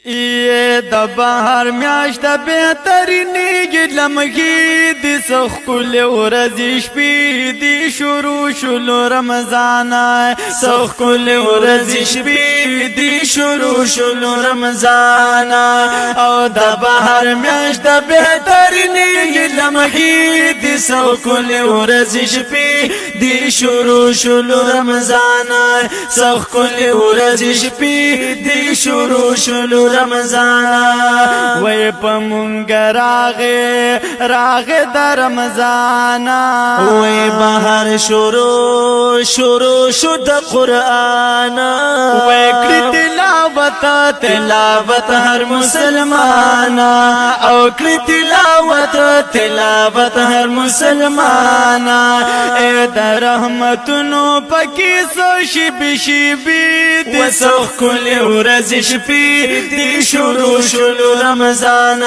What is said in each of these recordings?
یہ د بهر میاشت بهترینې لمحې د سخکل ورځې شپې د شروع شلو رمضان سخکل ورځې شپې د شروع شلو رمضان او د بهر میاشت بهترینې لمحې د سخکل ورځې شپې د شروع شلو رمضان سخکل ورځې شپې د شروع شلو رمضان وی پا منگ راغ دا رمضان وی بہر شروع شد قرآن وی کری تلاوت ہر مسلمان او کری تلاوت ہر مسلمان اے دا رحمتنو پکی سو شبی دی سخکل ورځې شپې دی شروع شلو رمضان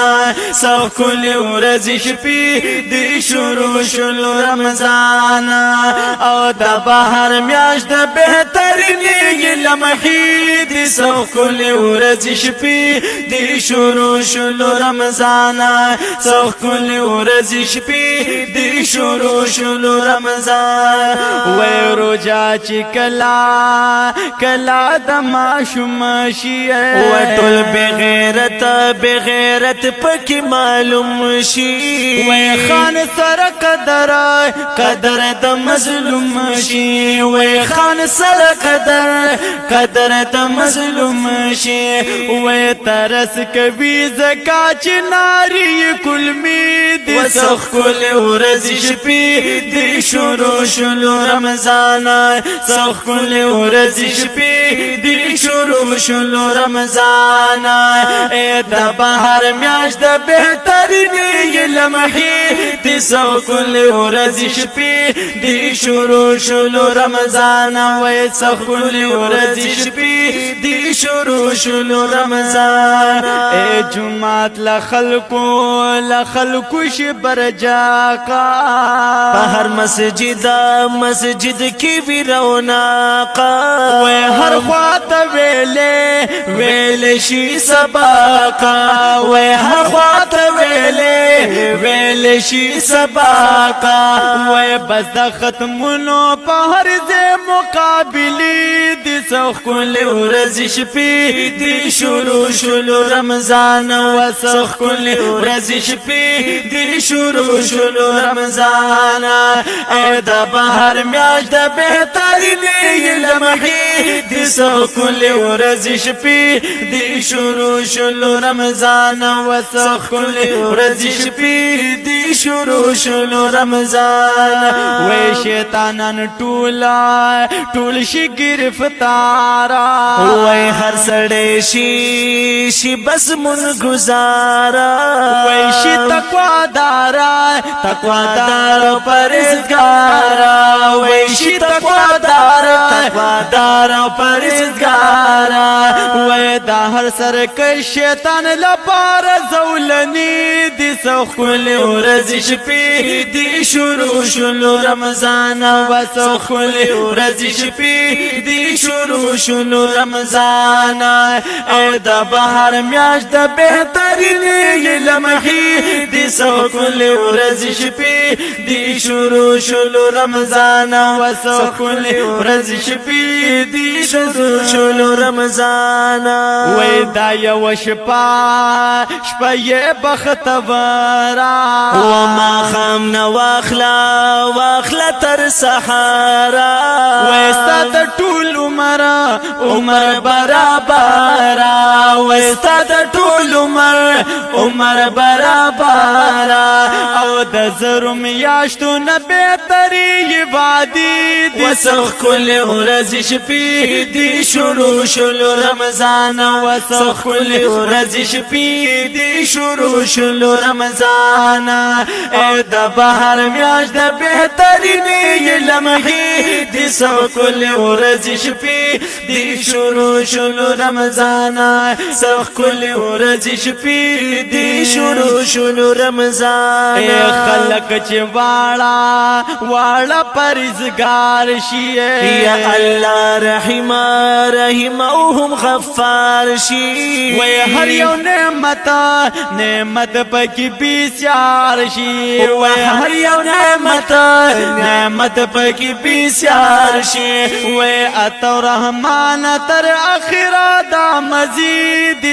سخکل ورځې شپې دی شروع شلو رمضان او د بهر میاشت بهترینې لمحې دی سخکل ورځې شپې دی شروع شلو رمضان سخکل ورځې شپې دی شروع شلو رمضان وی روجا چې کلا د ماشوم شي وټول بغیرت پکې معلوم شي وی خان سره قدر د مظلوم شي وی خان سره قدر د مظلوم شي وی ترس کوي زکا چې ناری کلمی د سخکل ورځې شپې د شروع شلو رمضان سخکل ورځې شپې د شروع شلو رمضان اے د بهر میاشت بهترینې لمحې د سخکل ورځې شپې د شروع شلو رمضان وی سخکل ورځې شپې د شروع شلو رمضان اے جمعات لخلقو شي برجاقا هر مسجد کی وی روناقا وی هر خواته ویلې شي سباقا وی هر خواته ویلې شي سباقا وی بس د ختمونو په هر ځای مقابلې د سخکل ورځې شپې د شروع شلو رمضان و سخکل ورځې شپې د شروع شلو رمضان اے د بهر میاشت بهترینې لمحې د سخکل ورځې شپې د شروع شلو رمضان و سخکل ورځې شپې د شروع شلو رمضان وی شیطانان ټول شي گرفتارا وی هر سړی شي بس من گزارا وی شي تقوادار پرهیزګارا وی شي تقوادار پرهیزګارا وی دا هر سر که شیطان لپاره زولنی د سخکل ورځې شپې د شروع شلو رمضان و سخکل ورځې شپې د شروع شلو رمضان اے د بهر میاشت بهترینې لمحې د سخکل ورځې شپې د شروع شلو رمضان و سخکل ورځې شپې د شروع شلو رمضان وی دا یو شپه یې بختوره وما خام واخلا تر سحارا وی ستا د ټول عمر برابر وی ستا د ټول عمر برابر او د زرو میاشتو نه بهتري عبادت و سخکل ورځې شپې د شروع شلو رمضان و سخکل ورځې شپې د شروع شلو رمضان اے د بهر میاشت بهترینې لمحې د سخکل ورځې شپې د شروع شلو رمضان سخکل ورځې شپې د شروع شلو رمضان اے خلق چې واړه پرهیزګار شي یا الله رحیم رحیم او هم غفار شي وی هر یو نعمت پکی بیسیار شي وی هر یو نعمت پکی بیسیار شي وی اتو رحمان تر اخرا دا مزید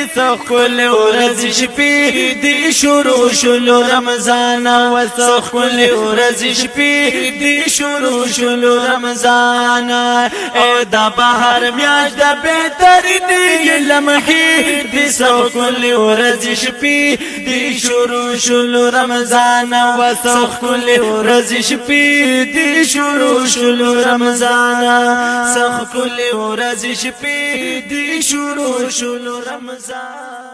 کل ورځ شپې دی شروع شلو رمضان وسخ کل ورځ شپې دی شروع شلو رمضان او دا بهر میاش دا بهترین لمحې دی سخ کل ورځ شپې دی شروع شلو رمضان وسخ کل ورځ شپې دی شروع شلو رمضان سخ کل ورځ شپې دی شروع شلو رمضان